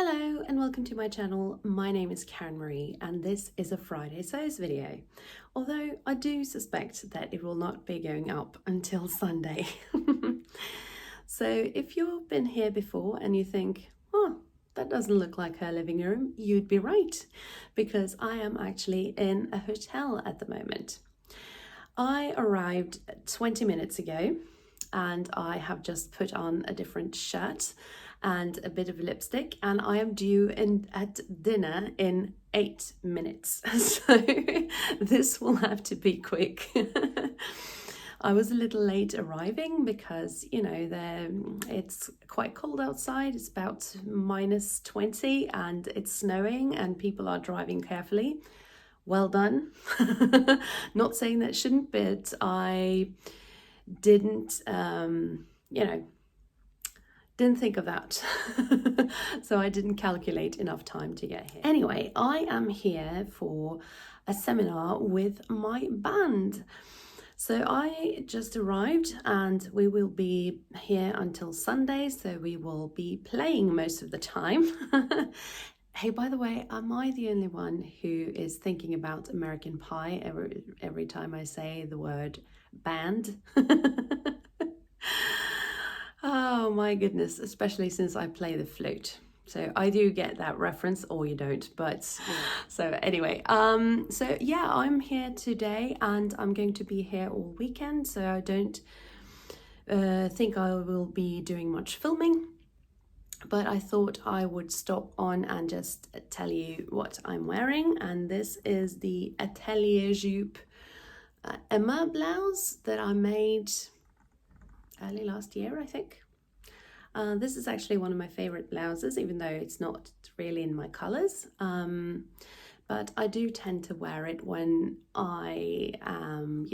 Hello and welcome to my channel. My name is Karen Marie and this is a Friday Sews video. Although I do suspect that it will not be going up until Sunday. So if you've been here before and you think, oh, that doesn't look like her living room, you'd be right, because I am actually in a hotel at the moment. I arrived 20 minutes ago and I have just put on a different shirt and a bit of lipstick, and I am due at dinner in 8 minutes. So this will have to be quick. I was a little late arriving because, you know, it's quite cold outside. It's about -20 and it's snowing and people are driving carefully. Well done. Not saying that shouldn't, but I didn't, didn't think of that. So I didn't calculate enough time to get here. Anyway, I am here for a seminar with my band. So I just arrived and we will be here until Sunday, so we will be playing most of the time. Hey, by the way, am I the only one who is thinking about American Pie every time I say the word band? Oh my goodness, especially since I play the flute. So I do get that reference, or you don't, but so anyway, so yeah, I'm here today and I'm going to be here all weekend, so I don't think I will be doing much filming, but I thought I would stop on and just tell you what I'm wearing. And this is the Atelier Jupe Emma blouse that I made early last year, I think. This is actually one of my favorite blouses, even though it's not really in my colors. But I do tend to wear it when I am,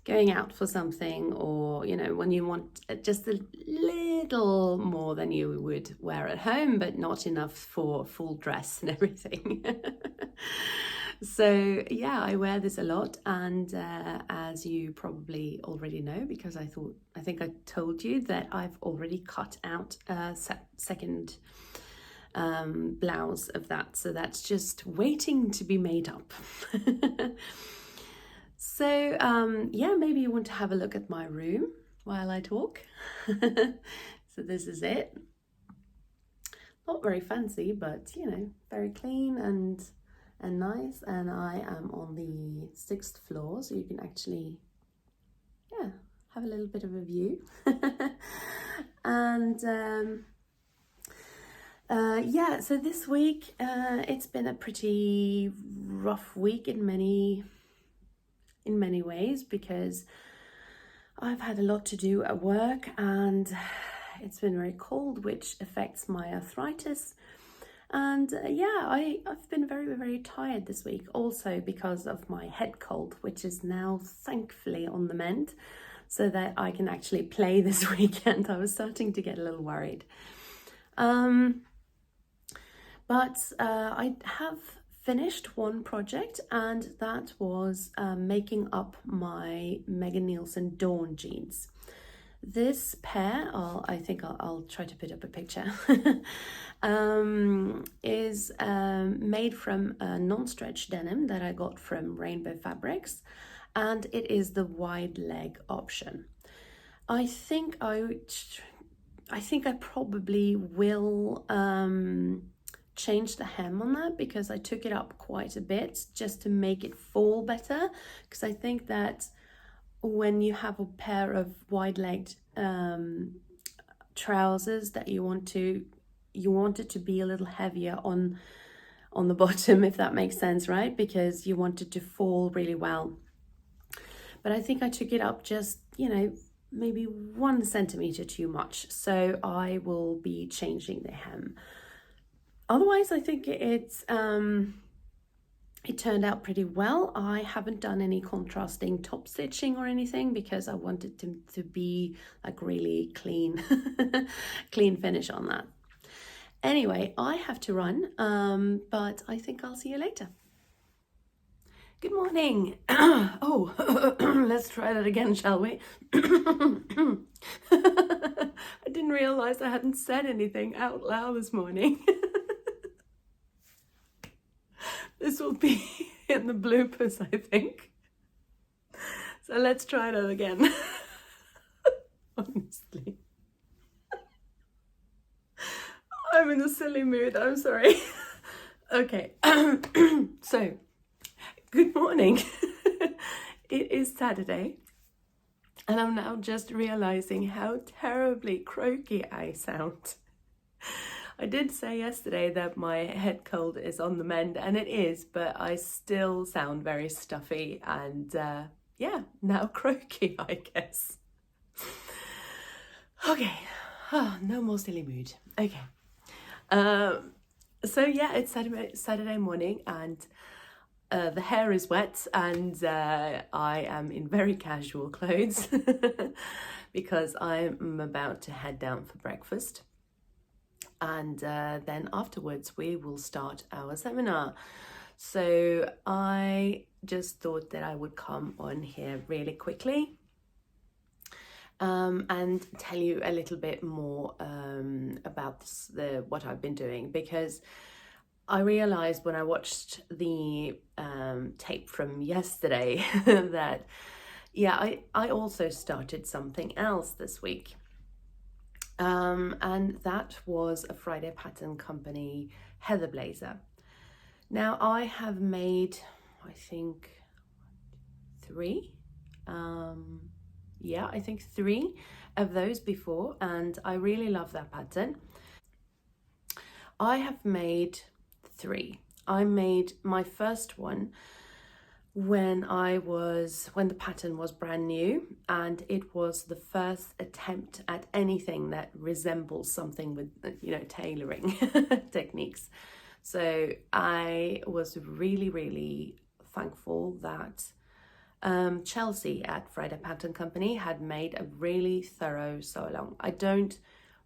going out for something, or, you know, when you want just a little more than you would wear at home, but not enough for full dress and everything. So yeah, I wear this a lot, and as you probably already know, because I think I told you that I've already cut out a second blouse of that, so that's just waiting to be made up. So yeah, maybe you want to have a look at my room while I talk. So this is it. Not very fancy, but you know, very clean and nice. And I am on the 6th floor, so you can actually, yeah, have a little bit of a view. And yeah, so this week it's been a pretty rough week in many ways, because I've had a lot to do at work and it's been very cold, which affects my arthritis. And yeah, I've been very tired this week, also because of my head cold, which is now thankfully on the mend, so that I can actually play this weekend. I was starting to get a little worried. But I have finished one project, and that was making up my Megan Nirlsen Dawn jeans. This pair, I think I'll try to put up a picture, is made from a non-stretch denim that I got from Rainbow Fabrics, and it is the wide leg option. I think I probably will change the hem on that, because I took it up quite a bit just to make it fall better, because I think that when you have a pair of wide-legged trousers that you want it to be a little heavier on the bottom, if that makes sense, right? Because you want it to fall really well. But I think I took it up just, you know, maybe 1 centimeter too much, so I will be changing the hem. Otherwise, I think it turned out pretty well. I haven't done any contrasting top stitching or anything, because I wanted to be like really clean, clean finish on that. Anyway, I have to run, but I think I'll see you later. Good morning. Oh, let's try that again, shall we? I didn't realize I hadn't said anything out loud this morning. This will be in the bloopers, I think. So let's try that again. Honestly. I'm in a silly mood, I'm sorry. Okay, so good morning. It is Saturday, and I'm now just realizing how terribly croaky I sound. I did say yesterday that my head cold is on the mend, and it is, but I still sound very stuffy and yeah, now croaky, I guess. Okay, no more silly mood. Okay. So yeah, it's Saturday morning, and the hair is wet, and I am in very casual clothes because I'm about to head down for breakfast, and then afterwards we will start our seminar. So I just thought that I would come on here really quickly and tell you a little bit more about what I've been doing, because I realized when I watched the tape from yesterday that, yeah, I also started something else this week. And that was a Friday Pattern Company heather blazer. Now I have made, I think, three. Yeah, I think 3 of those before, and I really love that pattern. I have made 3. I made my first one when the pattern was brand new, and it was the first attempt at anything that resembles something with, tailoring techniques. So I was really, really thankful that Chelsea at Friday Pattern Company had made a really thorough sew along. I don't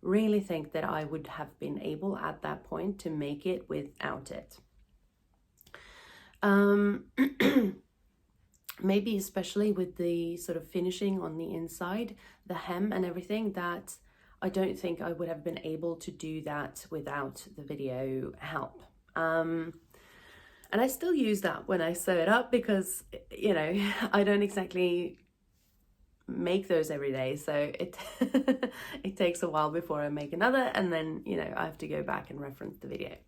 really think that I would have been able at that point to make it without it. Maybe especially with the sort of finishing on the inside, the hem and everything, that I don't think I would have been able to do that without the video help. And I still use that when I sew it up because, I don't exactly make those every day. So it it takes a while before I make another, and then, I have to go back and reference the video.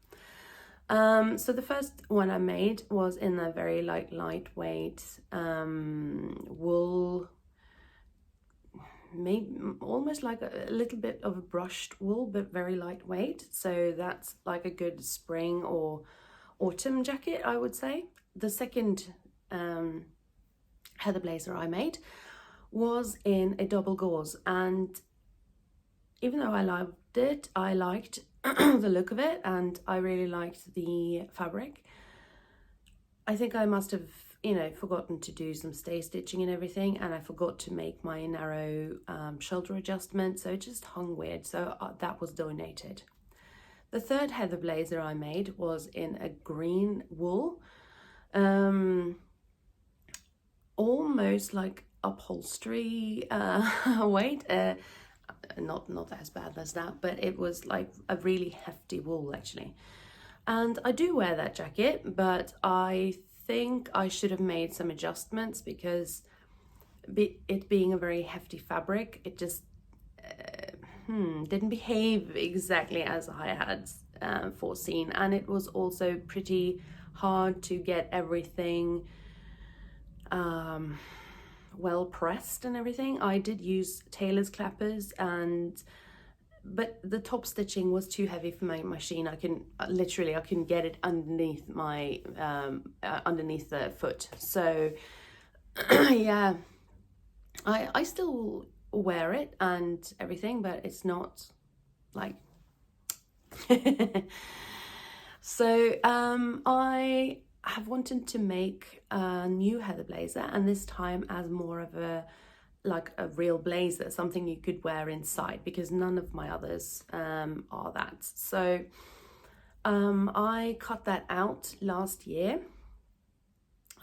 So the first one I made was in a very lightweight wool, maybe almost like a little bit of a brushed wool, but very lightweight. So that's like a good spring or autumn jacket, I would say. The second heather blazer I made was in a double gauze, and even though I loved it, I liked the look of it, and I really liked the fabric. I think I must have, forgotten to do some stay stitching and everything, and I forgot to make my narrow shoulder adjustment, so it just hung weird, so that was donated. The third heather blazer I made was in a green wool, almost like upholstery weight, not as bad as that, but it was like a really hefty wool actually. And I do wear that jacket, but I think I should have made some adjustments because it being a very hefty fabric, it just didn't behave exactly as I had foreseen, and it was also pretty hard to get everything well pressed and everything. I did use tailor's clappers, but the top stitching was too heavy for my machine. I couldn't get it underneath my underneath the foot. So yeah, I still wear it and everything, but it's not like so I have wanted to make a new heather blazer, and this time as more of a real blazer, something you could wear inside, because none of my others are that. So I cut that out last year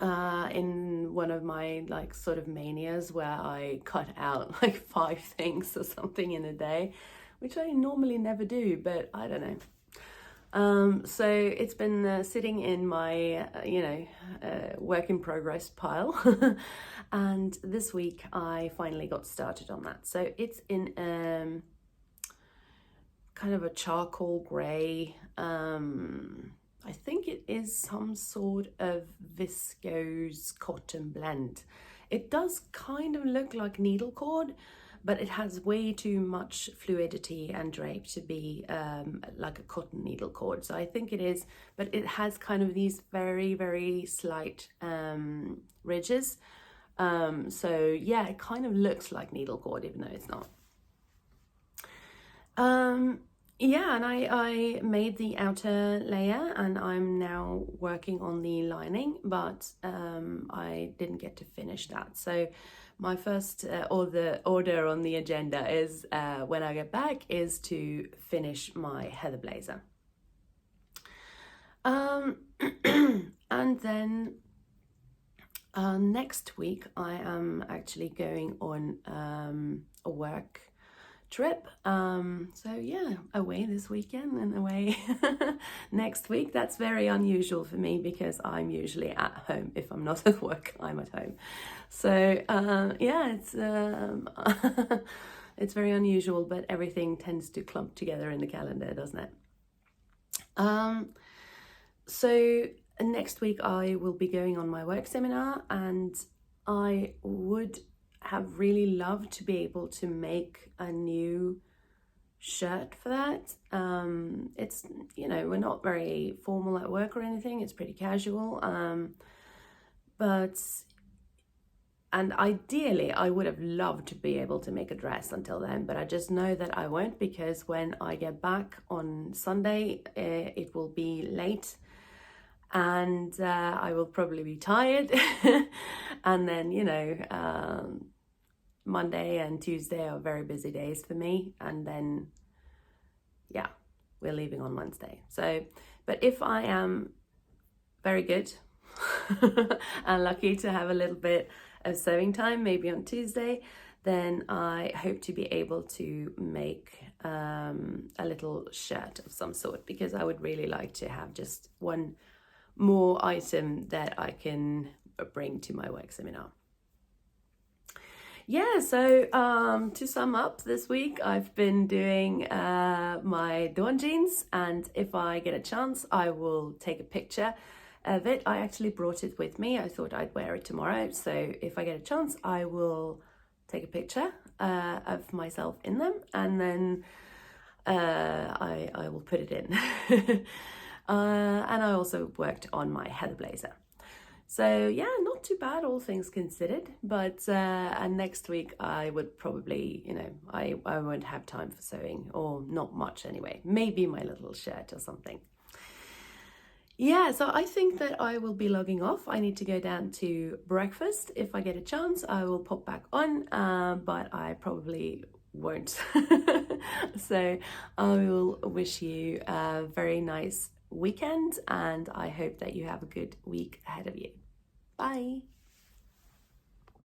in one of my like sort of manias where I cut out like 5 things or something in a day, which I normally never do, but I don't know. So it's been sitting in my, work in progress pile. And this week I finally got started on that. So it's in kind of a charcoal grey, I think it is some sort of viscose cotton blend. It does kind of look like needle cord, but it has way too much fluidity and drape to be like a cotton needle cord. So I think it is, but it has kind of these very, very slight ridges. So yeah, it kind of looks like needle cord, even though it's not. Yeah, and I made the outer layer and I'm now working on the lining, but I didn't get to finish that. So my first order on the agenda is when I get back is to finish my heather blazer. And then next week I am actually going on a work trip. So yeah, away this weekend and away next week. That's very unusual for me because I'm usually at home. If I'm not at work, I'm at home. So yeah, it's very unusual, but everything tends to clump together in the calendar, doesn't it? So next week I will be going on my work seminar, and I would have really loved to be able to make a new shirt for that. It's, we're not very formal at work or anything. It's pretty casual. And ideally I would have loved to be able to make a dress until then, but I just know that I won't, because when I get back on Sunday, it will be late and I will probably be tired. And then, Monday and Tuesday are very busy days for me. And then, yeah, we're leaving on Wednesday. So, but if I am very good and lucky to have a little bit of sewing time, maybe on Tuesday, then I hope to be able to make a little shirt of some sort, because I would really like to have just one more item that I can bring to my work seminar. Yeah, so to sum up this week, I've been doing my Dawn jeans, and if I get a chance, I will take a picture of it. I actually brought it with me. I thought I'd wear it tomorrow, so if I get a chance, I will take a picture of myself in them, and then I will put it in. And I also worked on my heather blazer. So yeah, not too bad, all things considered. But and next week I would probably, I won't have time for sewing, or not much anyway. Maybe my little shirt or something. Yeah, so I think that I will be logging off. I need to go down to breakfast. If I get a chance, I will pop back on, but I probably won't. So I will wish you a very nice weekend, and I hope that you have a good week ahead of you. Bye.